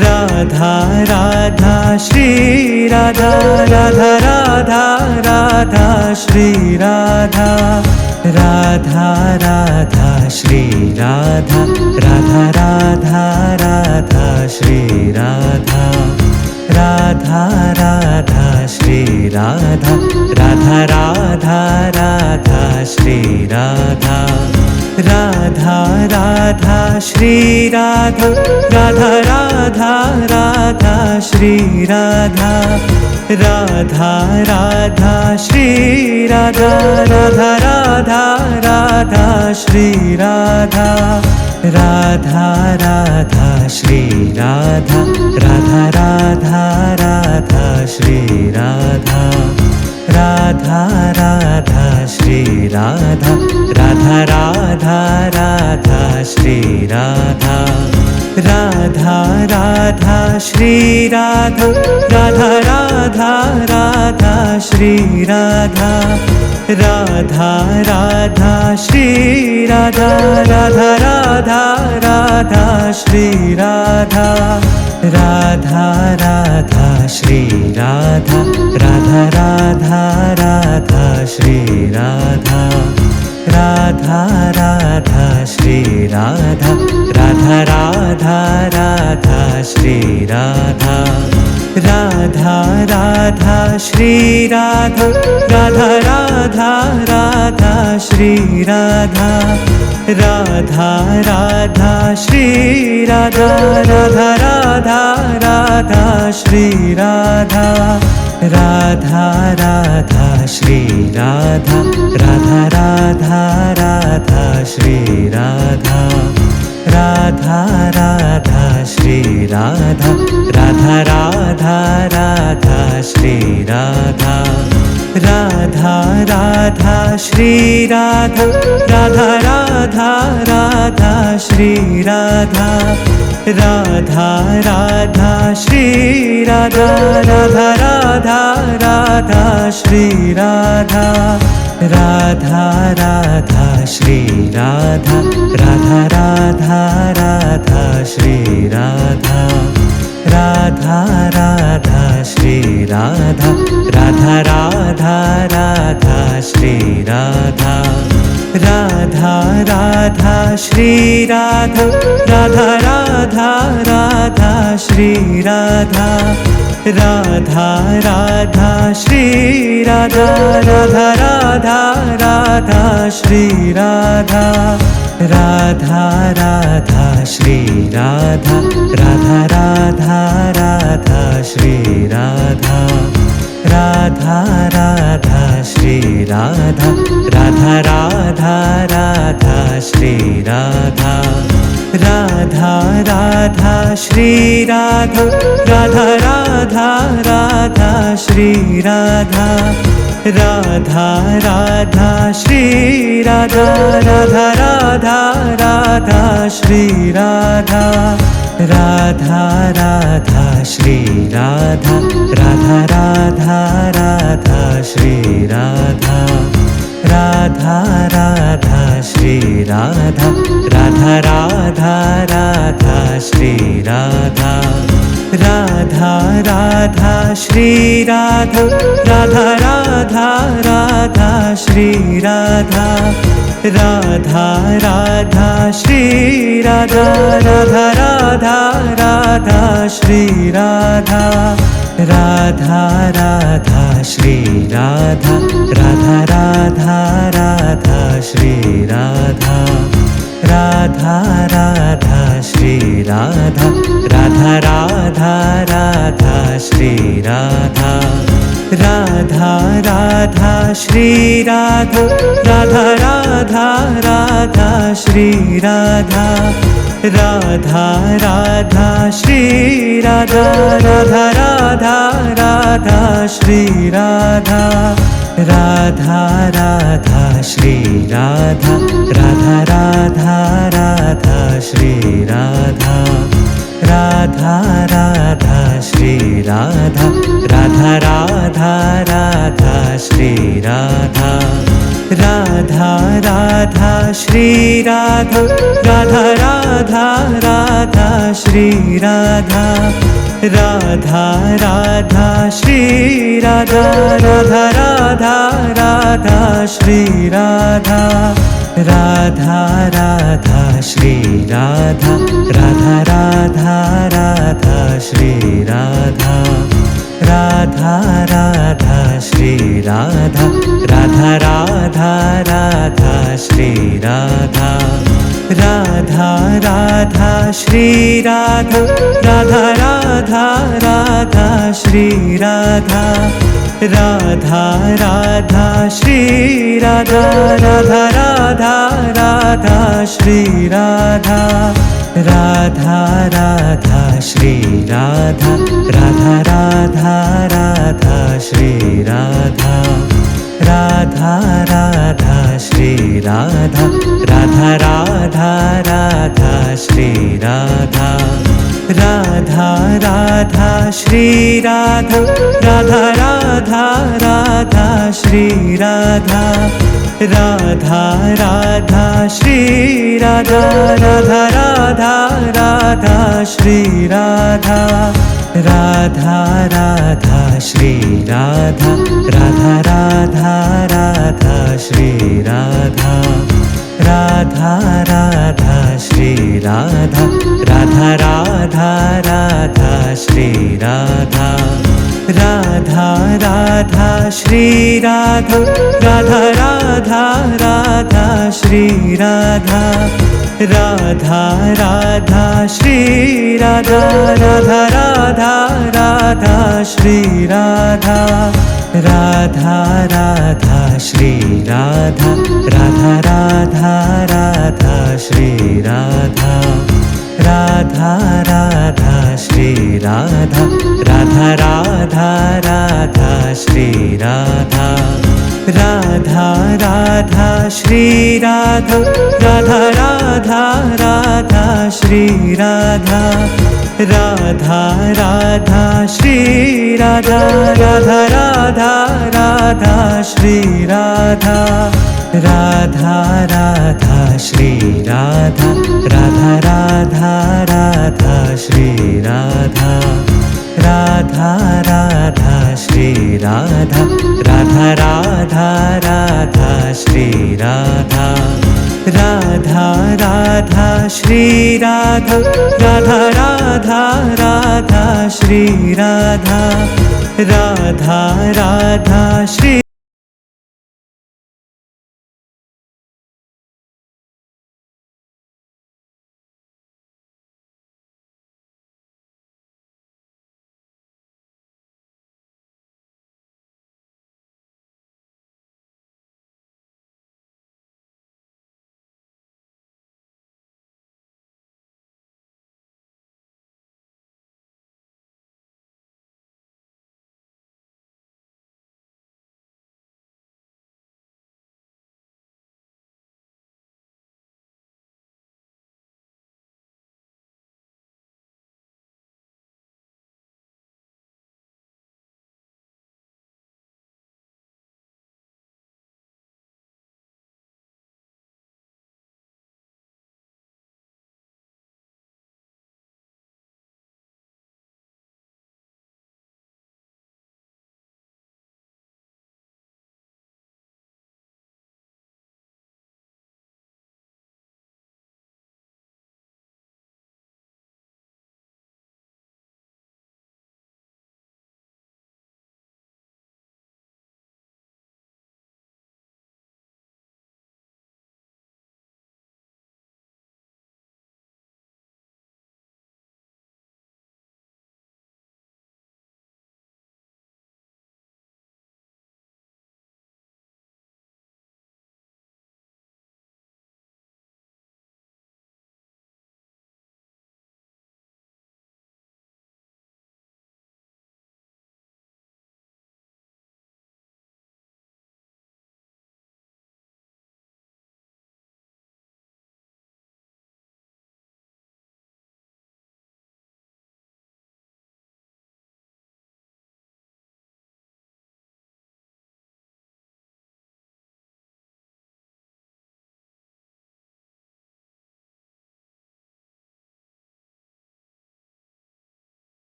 Radha Radha Shri Radha Radha Radha Radha Shri Radha Radha Radha Shri Radha Radha Radha Radha Shri Radha Radha Radha Shri Radha Radha Radha Radha Shri Radha Radha Radha Shri Radha Radha Radha Radha Shri Radha Radha Radha Shri Radha Radha Radha Radha Shri Radha Radha Radha Shri Radha Radha Radha Radha Shri Radha Radha Radha Shri Radha Radha Radha Radha Shri Radha Radha Radha Shri Radha Radha Radha Radha Shri Radha Radha Radha Shri Radha Radha Radha Radha Shri Radha Radha Radha Shri Radha Radha Radha Radha Shri Radha Radha Radha Shri Radha Radha Radha Radha Shri Radha Radha Radha Shri Radha Radha Radha Radha Shri Radha Radha Radha Shri Radha Radha Radha Radha Shri Radha Radha Radha Shri Radha Radha Radha Radha Shri Radha Radha Radha Shri Radha Radha Radha Radha Shri Radha Radha Radha Shri Radha Radha Radha Radha Shri Radha Radha Radha Shri Radha Radha Radha Radha Shri Radha Radha Radha Shri Radha Radha Radha Radha Shri Radha Radha Radha Shri Radha Radha Radha Radha Shri Radha Radha Radha Shri Radha Radha Radha Radha Shri Radha Radha Radha Shri Radha Radha Radha Radha Shri Radha Radha Radha Shri Radha Radha Radha Radha Shri Radha Radha Radha Shri Radha Radha Radha Radha Shri Radha Radha Radha Shri Radha Radha Radha Radha Shri Radha Radha Radha Shri Radha Radha Radha Radha Shri Radha Radha Radha Shri Radha Radha Radha Radha Shri Radha Radha Radha Shri Radha Radha Radha Radha Shri Radha Radha Radha Shri Radha Radha Radha Radha Shri Radha Radha Radha Shri Radha Radha Radha Radha Shri Radha Radha Radha Shri Radha Radha Radha Radha Shri Radha Radha Radha Shri Radha Radha Radha Radha Shri Radha Radha Radha Shri Radha Radha Radha Radha Shri Radha Radha Radha Shri Radha Radha Radha Radha Shri Radha Radha Radha Shri Radha Radha Radha Radha Shri Radha Radha Radha Shri Radha Radha Radha Radha Shri Radha Radha Radha Shri Radha Radha Radha Radha Shri Radha Radha Radha Shri Radha Radha Radha Radha Shri Radha Radha Radha Shri Radha Radha Radha Radha Shri Radha Radha Radha Shri Radha Radha Radha Radha Shri Radha Radha Radha Shri Radha Radha Radha Radha Shri Radha Radha Radha Shri Radha Radha Radha Radha Shri Radha Radha Radha Shri Radha Radha Radha Radha Shri Radha Radha Radha Shri Radha Radha Radha Radha Shri Radha Radha Radha Shri Radha Radha Radha Radha Shri Radha Radha Radha Shri Radha Radha Radha Radha Shri Radha Radha Radha Shri Radha Radha Radha Radha Shri Radha Radha Radha Shri Radha Radha Radha Radha Shri Radha Radha Radha Shri Radha Radha Radha Radha Shri Radha Radha Radha Shri Radha Radha Radha Radha Shri Radha Radha Radha Shri Radha Radha Radha Radha Shri Radha Radha Radha Shri Radha Radha Radha Radha Shri Radha Radha Radha Shri Radha Radha Radha Radha Shri Radha Radha Radha Shri Radha Radha Radha Radha Shri Radha Radha Radha Shri Radha Radha Radha Radha Shri Radha Radha Radha Shri Radha Radha Radha Radha Shri Radha Radha Radha Shri Radha Radha Radha Radha Shri Radha Radha Radha Shri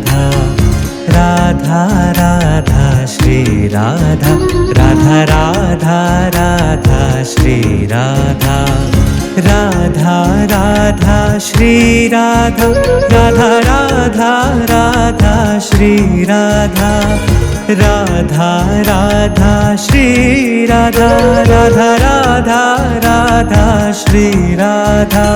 Radha Radha Radha Shri Radha Radha Radha Radha Shri Radha Radha Radha Shri Radha Radha Radha Radha Shri Radha Radha Radha Shri Radha Radha Radha Radha Shri Radha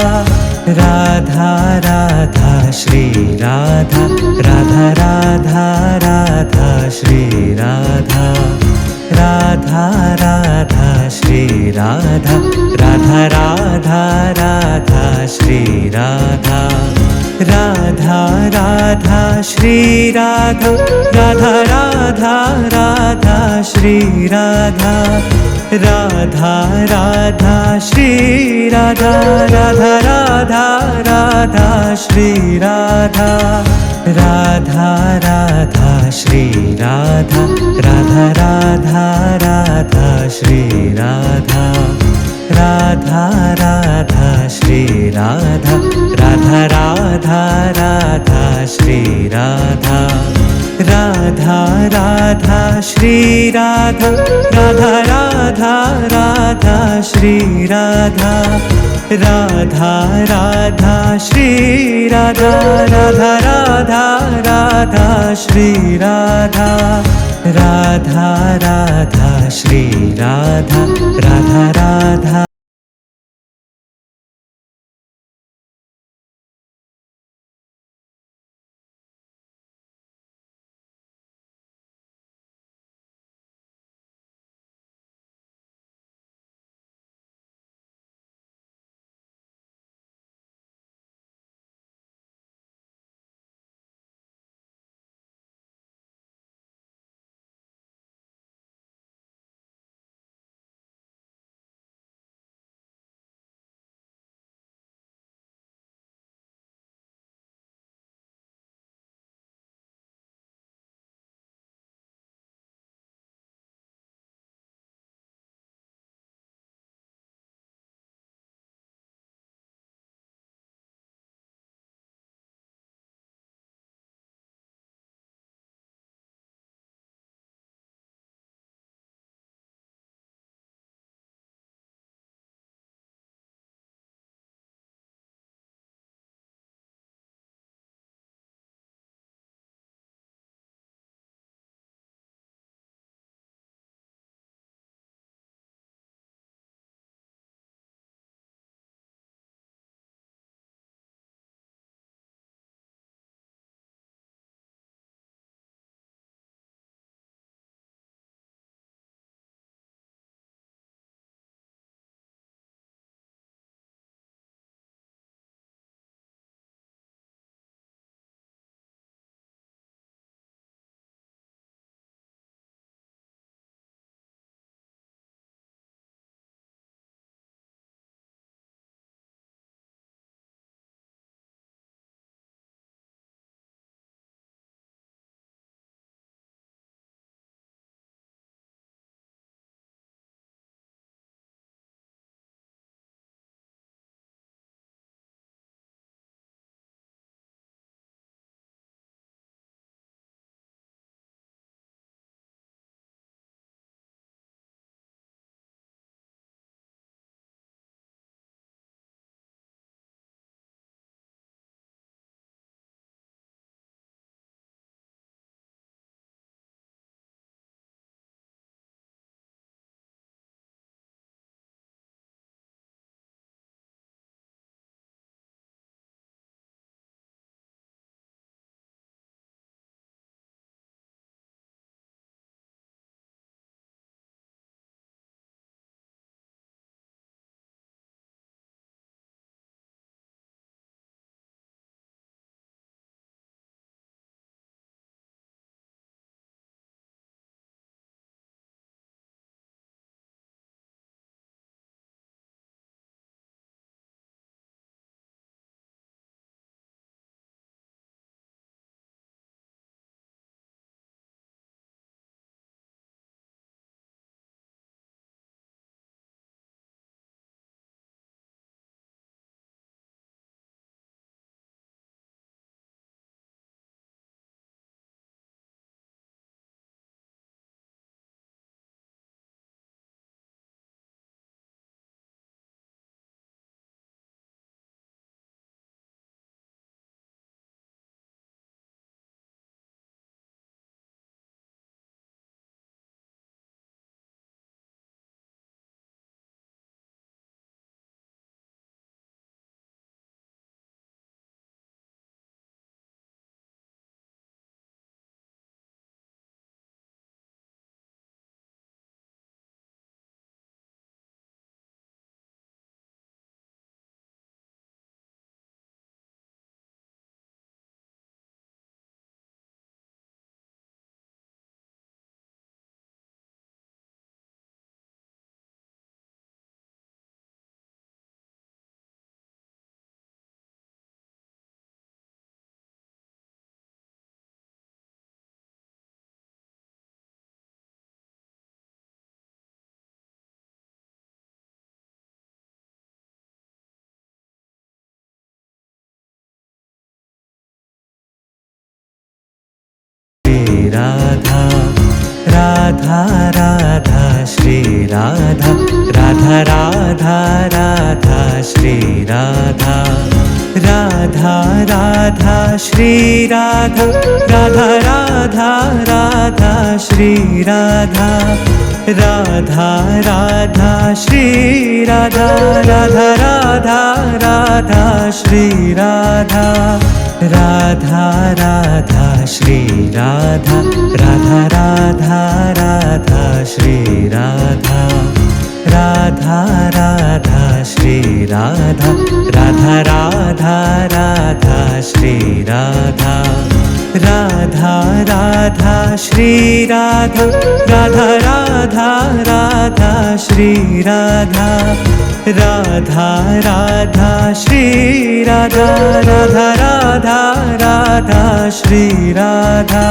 Radha Radha Shri Radha Radha Radha Radha Shri Radha Radha Radha Shri Radha Radha Radha Radha Shri Radha Radha Radha Shri Radha Radha Radha Radha Shri Radha Radha Radha Shri Radha Radha Radha Radha Shri Radha Radha Radha Shri Radha Radha Radha Radha Shri Radha Radha Radha Shri Radha Radha Radha Radha Shri Radha Radha Radha Shri Radha Radha Radha Radha Shri Radha Radha Radha Shri Radha Radha Radha Radha Shri Radha Radha Radha Shri Radha Radha Radha Radha Radha Radha Shri Radha Radha Radha Radha Shri Radha Radha Radha Shri Radha Radha Radha Radha Shri Radha Radha Radha Shri Radha Radha Radha Radha Shri Radha Radha Radha Shri Radha Radha Radha Radha Shri Radha Radha Radha Shri Radha Radha Radha Radha Shri Radha Radha Radha Shri Radha Radha Radha Radha Shri Radha Radha Radha Shri Radha Radha Radha Radha Shri Radha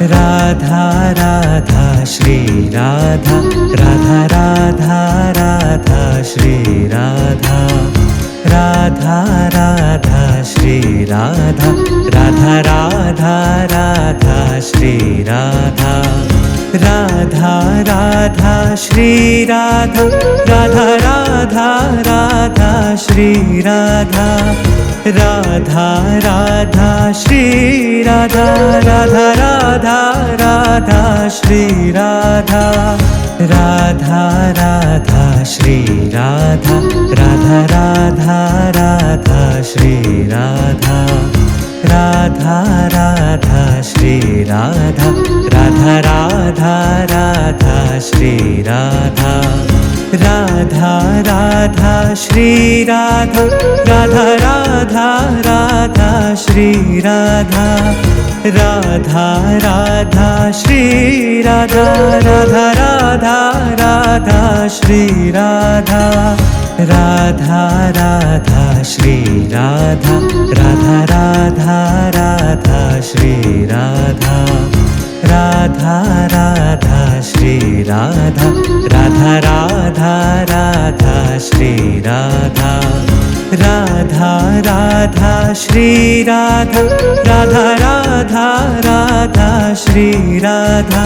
Radha Radha Shri Radha Radha Radha Radha Shri Radha Radha Radha Shri Radha Radha Radha Radha Shri Radha Radha Radha Shri Radha Radha Radha Radha Shri Radha Radha Radha Shri Radha Radha Radha Radha Shri Radha Radha Radha Shri Radha Radha Radha Radha Shri Radha Radha Radha Shri Radha Radha Radha Radha Shri Radha Radha Radha Shri Radha Radha Radha Radha Shri Radha Radha Radha Shri Radha Radha Radha Radha Shri Radha Radha Radha Shri Radha Radha Radha Radha Shri Radha Radha Radha Shri Radha Radha Radha Radha Shri Radha Radha Radha Shri Radha Radha Radha Radha Shri Radha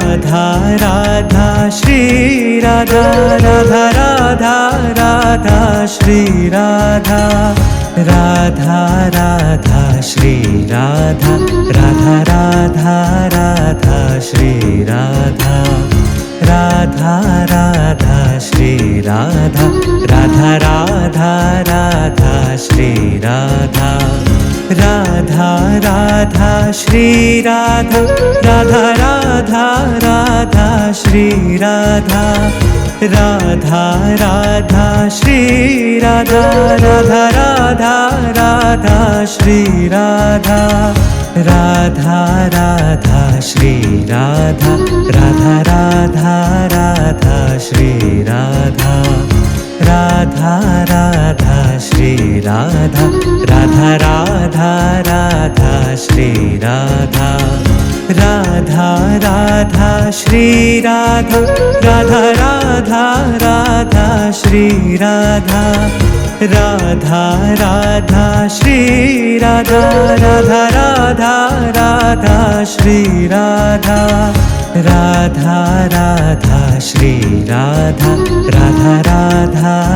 Radha Radha Shri Radha Radha Radha Radha Shri Radha Radha Radha Shri Radha Radha Radha Radha Shri Radha Radha Radha Shri Radha Radha Radha Radha Shri Radha Radha Radha Shri Radha Radha Radha Radha Shri Radha Radha Radha Shri Radha Radha Radha Radha Shri Radha Radha Radha Shri Radha Radha Radha Radha Shri Radha Radha Radha Shri Radha Radha Radha Radha Shri Radha Radha Radha Shri Radha Radha Radha Radha Shri Radha Radha Radha Shri Radha Radha Radha Radha Shri Radha Radha Radha Shri Radha Radha Radha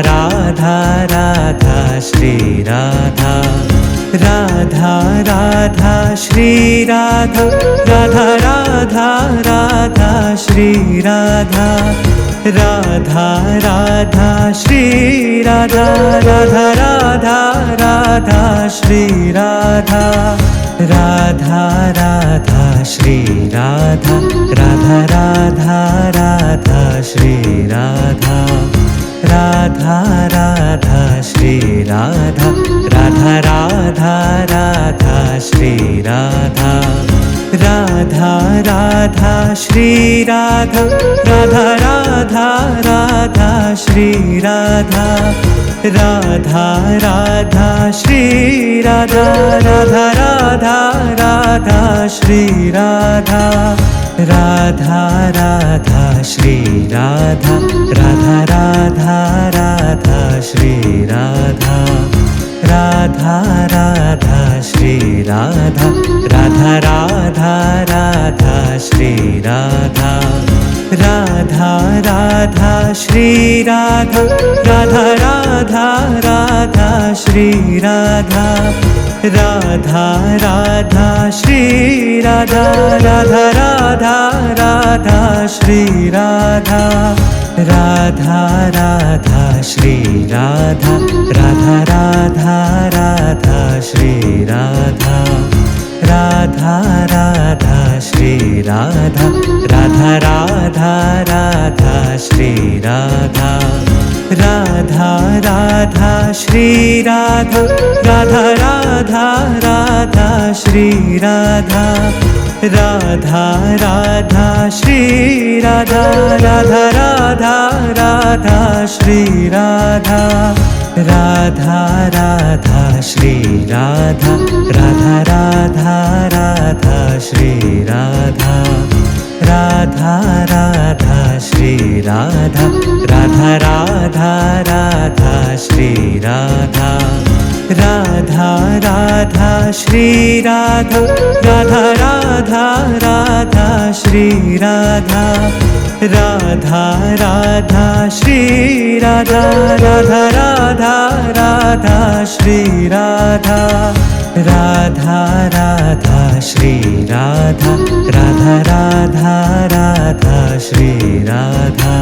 Radha Radha Shri Radha Radha Radha Shri Radha Radha Radha Radha Shri Radha Radha Radha Shri Radha Radha Radha Radha Shri Radha Radha Radha Shri Radha Radha Radha Radha Shri Radha Radha Radha Shri Radha Radha Radha Radha Shri Radha Radha Radha Shri Radha Radha Radha Radha Shri Radha Radha Radha Shri Radha Radha Radha Radha Shri Radha Radha Radha Shri Radha Radha Radha Radha Shri Radha Radha Radha Shri Radha Radha Radha Radha Shri Radha Radha Radha Shri Radha Radha Radha Radha Shri Radha Radha Radha Shri Radha Radha Radha Radha Shri Radha Radha Radha Shri Radha Radha Radha Radha Shri Radha Radha Radha Shri Radha Radha Radha Radha Shri Radha Radha Radha Shri Radha Radha Radha Radha Shri Radha Radha Radha Shri Radha Radha Radha Radha Shri Radha Radha Radha Shri Radha Radha Radha Radha Shri Radha Radha Radha Shri Radha Radha Radha Radha Shri Radha Radha Radha Shri Radha Radha Radha Radha Shri Radha Radha Radha Shri Radha Radha Radha Radha Shri Radha Radha Radha Shri Radha Radha Radha Radha Shri Radha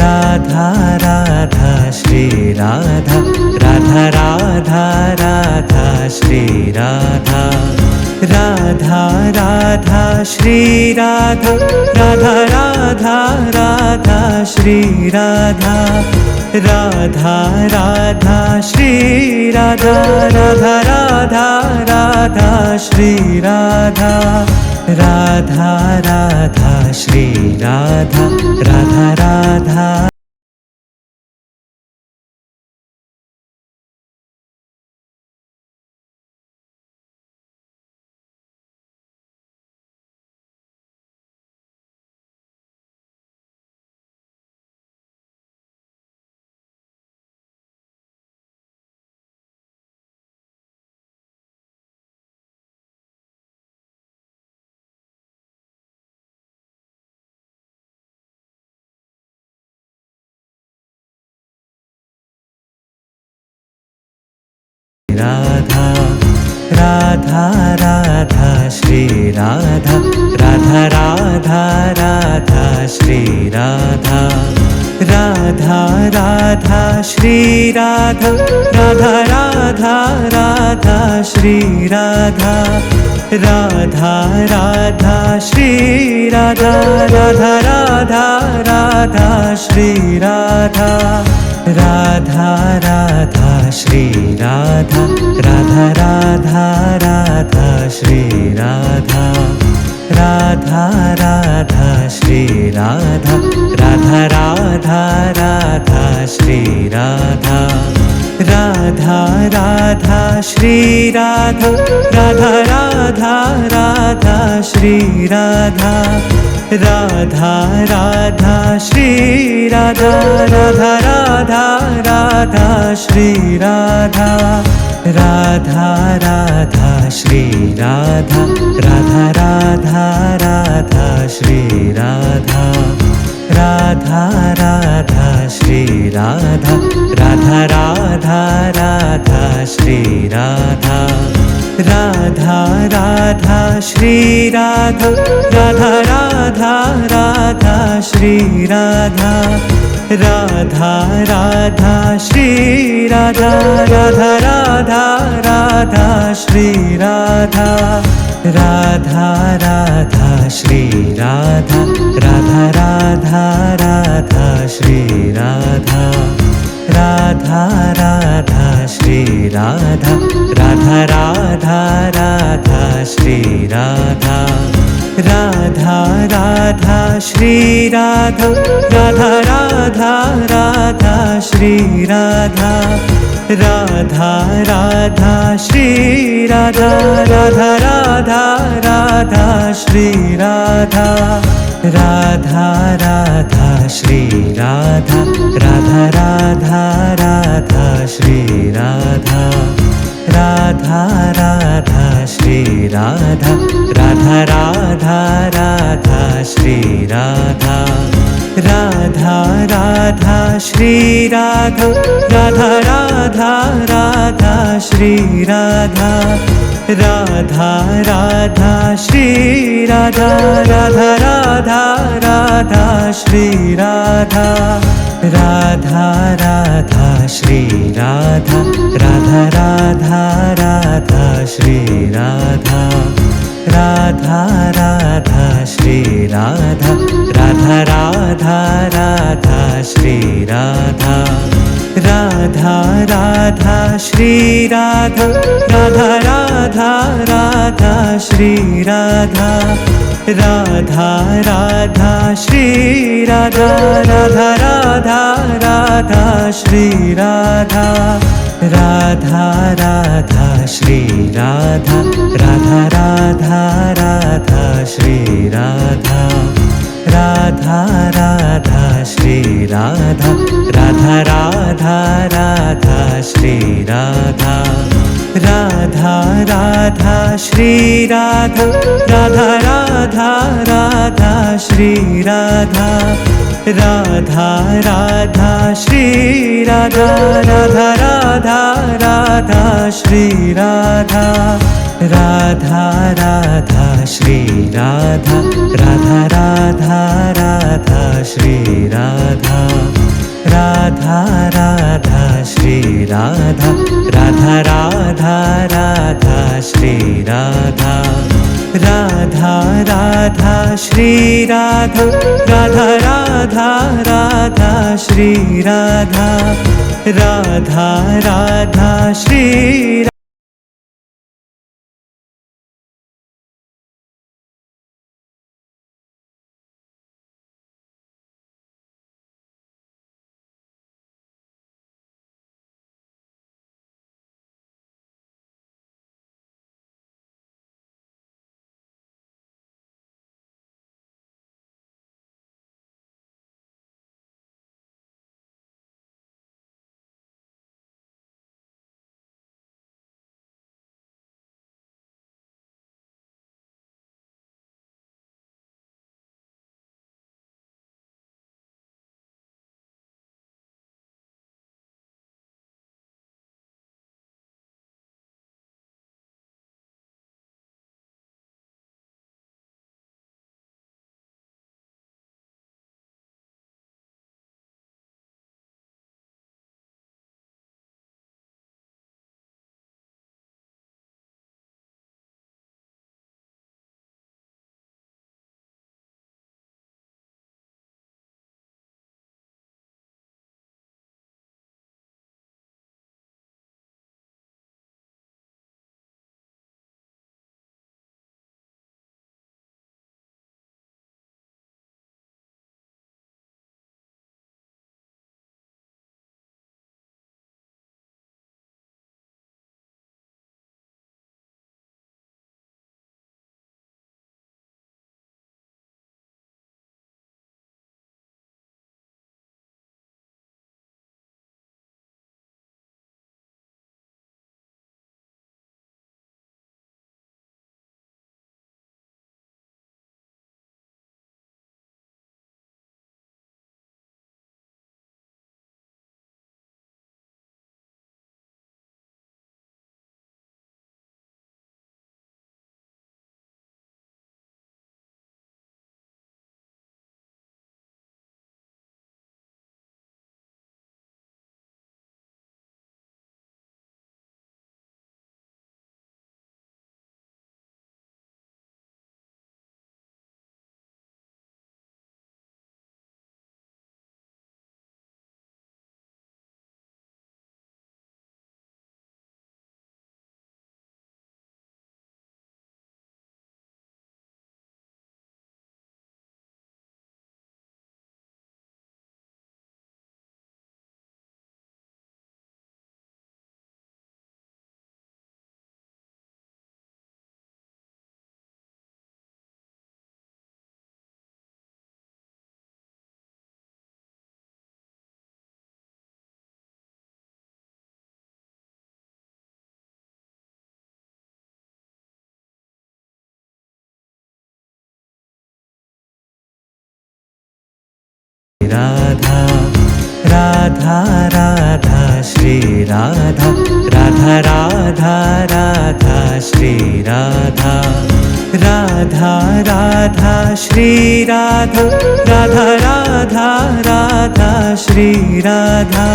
Radha Radha Shri Radha Radha Radha Radha Shri Radha Radha Radha Shri Radha Radha Radha Radha Shri Radha Radha Radha Shri Radha Radha Radha Radha Shri Radha Radha Radha Shri Radha Radha Radha Radha Radha Radha Shri Radha Radha Radha Radha Shri Radha Radha Radha Shri Radha Radha Radha Radha Shri Radha Radha Radha Shri Radha Radha Radha Radha Shri Radha Radha Radha Shri Radha Radha Radha Radha Shri Radha Radha Radha Shri Radha Radha Radha Radha Shri Radha Radha Radha Shri Radha Radha Radha Radha Shri Radha Radha Radha Shri Radha Radha Radha Radha Shri Radha Radha Radha Shri Radha Radha Radha Radha Shri Radha Radha Radha Shri Radha Radha Radha Radha Shri Radha Radha Radha Shri Radha Radha Radha Radha Shri Radha Radha Radha Shri Radha Radha Radha Radha Shri Radha Radha Radha Shri Radha Radha Radha Radha Shri Radha Radha Radha Shri Radha Radha Radha Radha Shri Radha Radha Radha Shri Radha Radha Radha Radha Shri Radha Radha Radha Shri Radha Radha Radha Radha Shri Radha Radha Radha Shri Radha Radha Radha Radha Shri Radha Radha Radha Shri Radha Radha Radha Radha Shri Radha Radha Radha Shri Radha Radha Radha Radha Shri Radha Radha Radha Shri Radha Radha Radha Radha Shri Radha Radha Radha Shri Radha Radha Radha Radha Shri Radha Radha Radha Shri Radha Radha Radha Radha Shri Radha Radha Radha Shri Radha Radha Radha Radha Shri Radha Radha Radha Shri Radha Radha Radha Radha Shri Radha Radha Radha Shri Radha Radha Radha Radha Shri Radha Radha Radha Shri Radha Radha Radha Radha Shri Radha Radha Radha Shri Radha Radha Radha Radha Shri Radha Radha Radha Shri Radha Radha Radha Radha Shri Radha Radha Radha Shri Radha Radha Radha Radha Shri Radha Radha Radha Shri Radha Radha Radha Radha Shri Radha Radha Radha Shri Radha Radha Radha Radha Shri Radha Radha Radha Shri Radha Radha Radha Shri Radha Radha Radha Radha Shri Radha Radha Radha Shri Radha Radha Radha Radha Shri Radha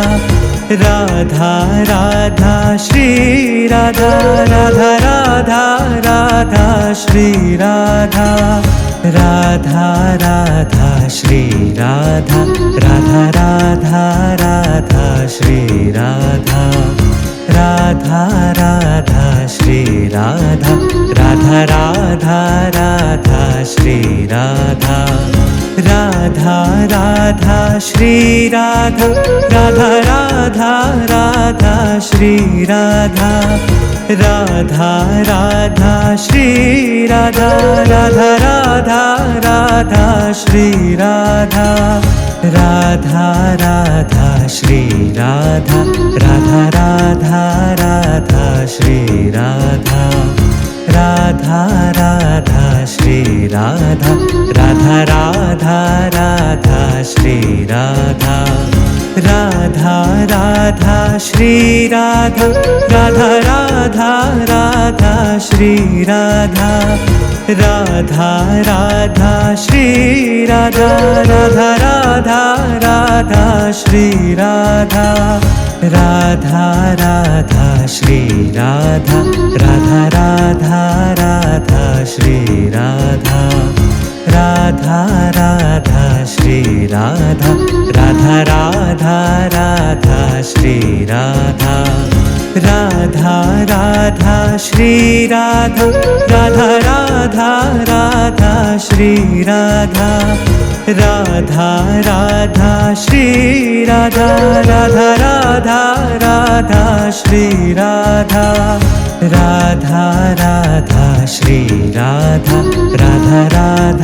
Radha Radha Shri Radha Radha Radha Radha Shri Radha Radha Radha Shri Radha Radha Radha Radha Shri Radha Radha Radha Shri Radha Radha Radha Radha Shri Radha Radha Radha Shri Radha Radha Radha Radha Shri Radha Radha Radha Shri Radha Radha Radha Radha Shri Radha Radha Radha Shri Radha Radha Radha Radha Shri Radha Radha Radha Shri Radha Radha Radha Radha Shri Radha Radha Radha Shri Radha Radha Radha Radha Shri Radha Radha Radha Shri Radha Radha Radha Radha Shri Radha Radha Radha Shri Radha Radha Radha Radha Shri Radha Radha Radha Shri Radha Radha Radha Radha Shri Radha Radha Radha Shri Radha Radha Radha Radha Shri Radha Radha Radha Shri Radha Radha Radha Radha Shri Radha Radha Radha Shri Radha Radha Radha Radha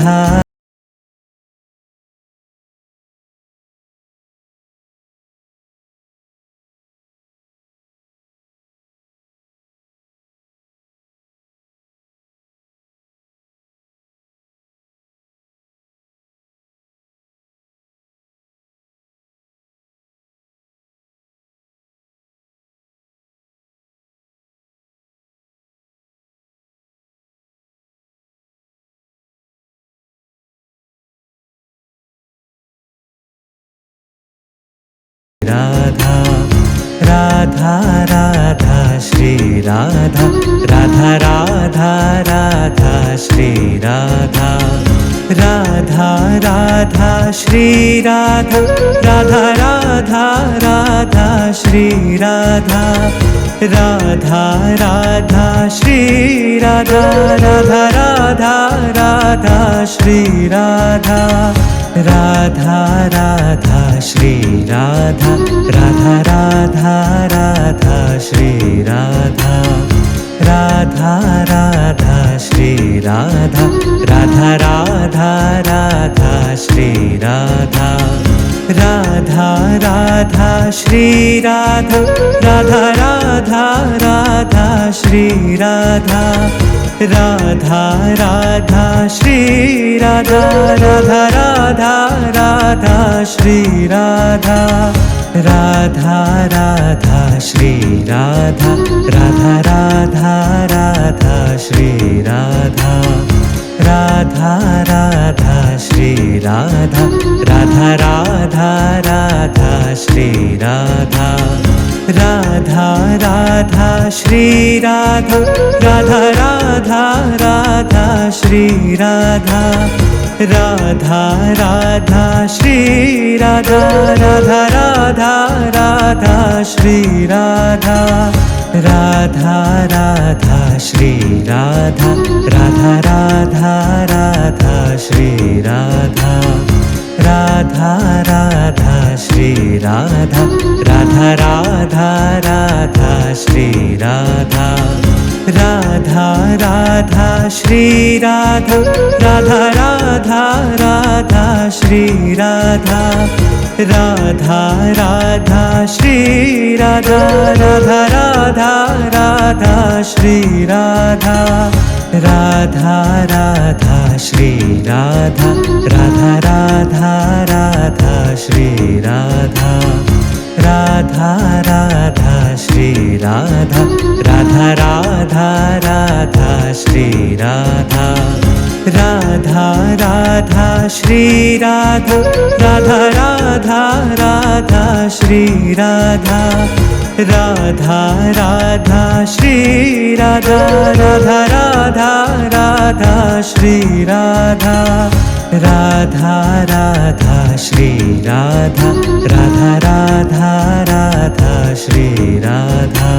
Radha Radha Shri Radha Radha Radha Radha Shri Radha Radha Radha Shri Radha Radha Radha Radha Shri Radha Radha Radha Shri Radha Radha Radha Radha Shri Radha Radha Radha Shri Radha Radha Radha Radha Shri Radha Radha Radha Shri Radha Radha Radha Radha Shri Radha Radha Radha Shri Radha Radha Radha Radha Shri Radha Radha Radha Shri Radha Radha Radha Radha Shri Radha Radha Radha Shri Radha Radha Radha Radha Shri Radha Radha Radha Shri Radha Radha Radha Radha Shri Radha Radha Radha Shri Radha Radha Radha Radha Shri Radha Radha Radha Shri Radha Radha Radha Radha Shri Radha Radha Radha Shri Radha Radha Radha Radha Shri Radha Radha Radha Shri Radha Radha Radha Radha Shri Radha Radha Radha Shri Radha Radha Radha Radha Shri Radha Radha Radha Shri Radha Radha Radha Radha Shri Radha Radha Radha Shri Radha Radha Radha Radha Shri Radha Radha Radha Shri Radha Radha Radha Radha Shri Radha Radha Radha Shri Radha Radha Radha Radha Shri Radha Radha Radha Shri Radha Radha Radha Radha Shri Radha Radha Radha Shri Radha Radha Radha Radha Shri Radha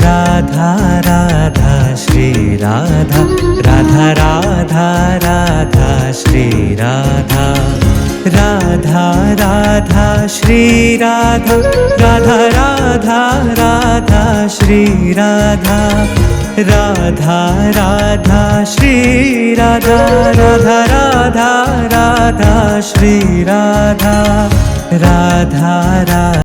Radha Radha Shri Radha Radha Radha Radha Shri Radha Radha Radha Shri Radha Radha Radha Radha Shri Radha Radha Radha Shri Radha Radha Radha Radha Shri Radha Radha Radha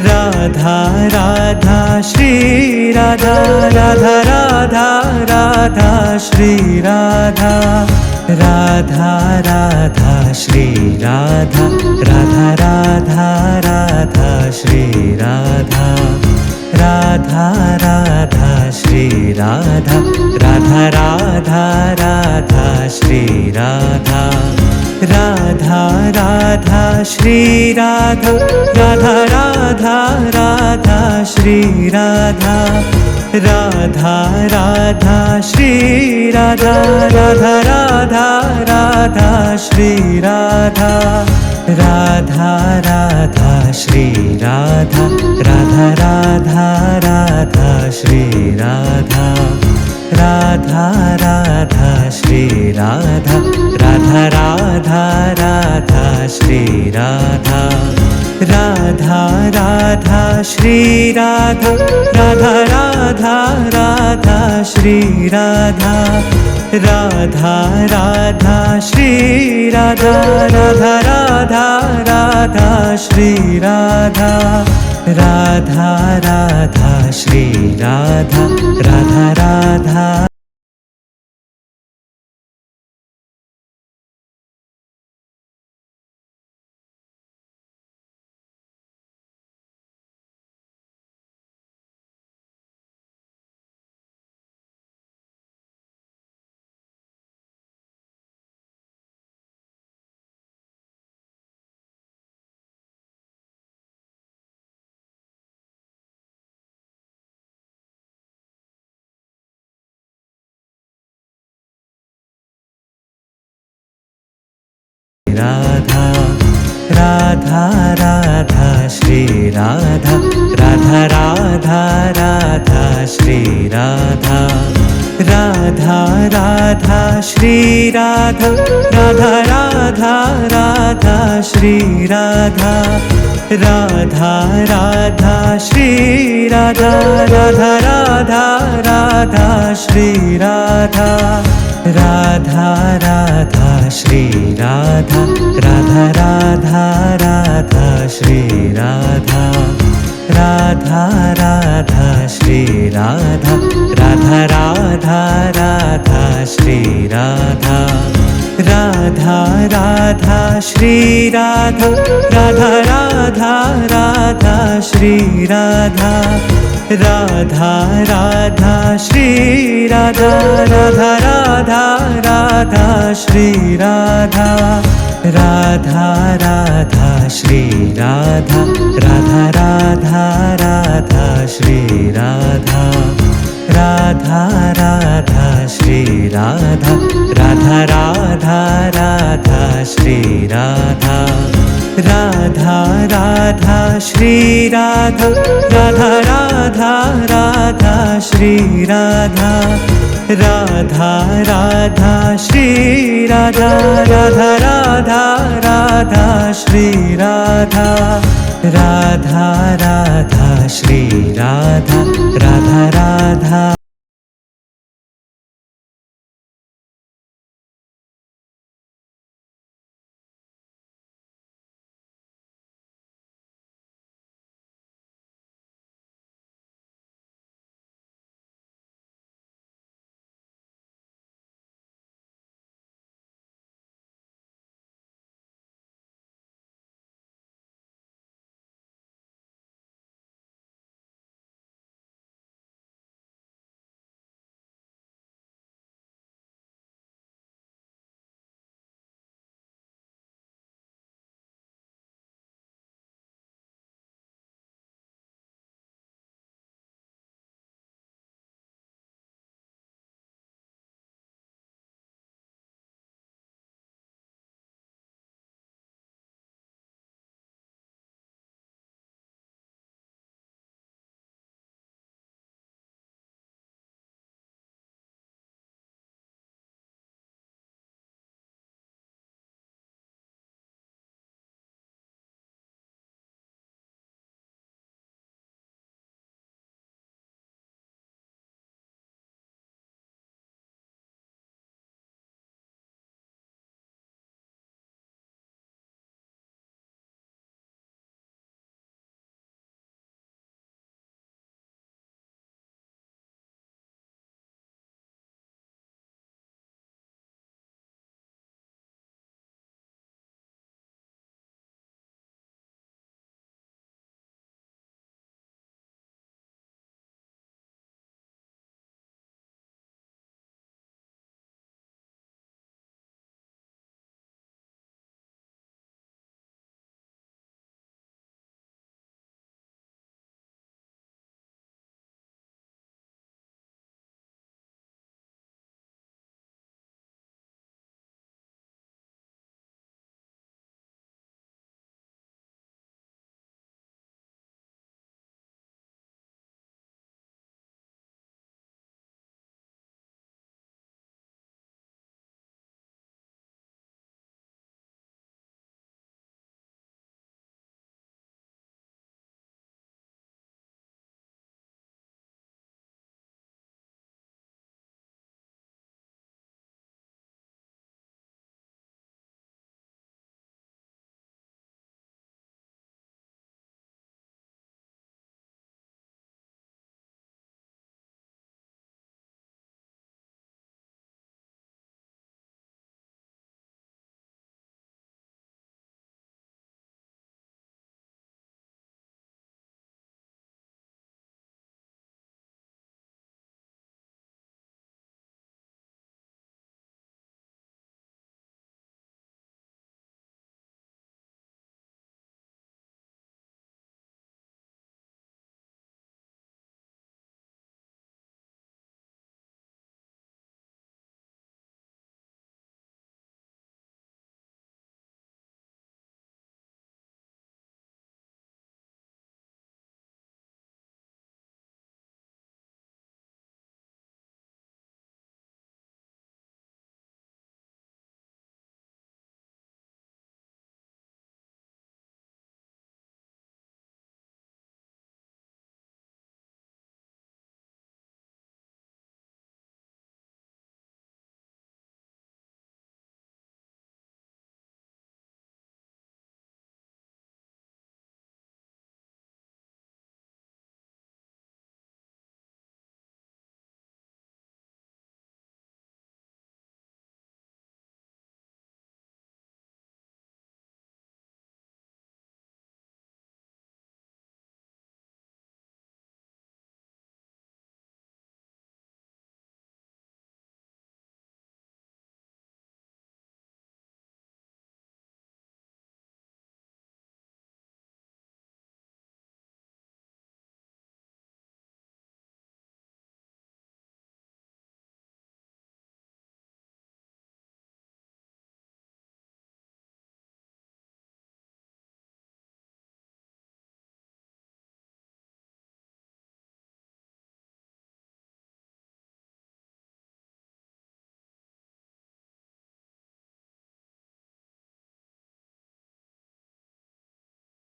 Radha Radha Shri Radha Radha Radha Radha Shri Radha Radha Radha Shri Radha Radha Radha Radha Shri Radha Radha Radha Shri Radha Radha Radha Radha Shri Radha Radha Radha Shri Radha Radha Radha Radha Shri Radha Radha Radha Shri Radha Radha Radha Radha Shri Radha Radha Radha Shri Radha Radha Radha Radha Shri Radha Radha Radha Shri Radha Radha Radha Radha Shri Radha Radha Radha Shri Radha Radha Radha Radha Shri Radha Radha Radha Shri Radha Radha Radha Radha Shri Radha Radha Radha Shri Radha Radha Radha Radha Radha Radha Shri Radha Radha Radha Radha Shri Radha Radha Radha Shri Radha Radha Radha Radha Shri Radha Radha Radha Shri Radha Radha Radha Radha Shri Radha Radha Radha Shri Radha Radha Radha Radha Shri Radha Radha Radha Shri Radha Radha Radha Radha Shri Radha Radha Radha Shri Radha Radha Radha Radha Shri Radha Radha Radha Shri Radha Radha Radha Radha Shri Radha Radha Radha Shri Radha Radha Radha Radha Shri Radha Radha Radha Shri Radha Radha Radha Radha Shri Radha Radha Radha Shri Radha Radha Radha Radha Shri Radha Radha Radha Shri Radha Radha Radha Radha Shri Radha Radha Radha Shri Radha Radha Radha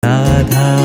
Radha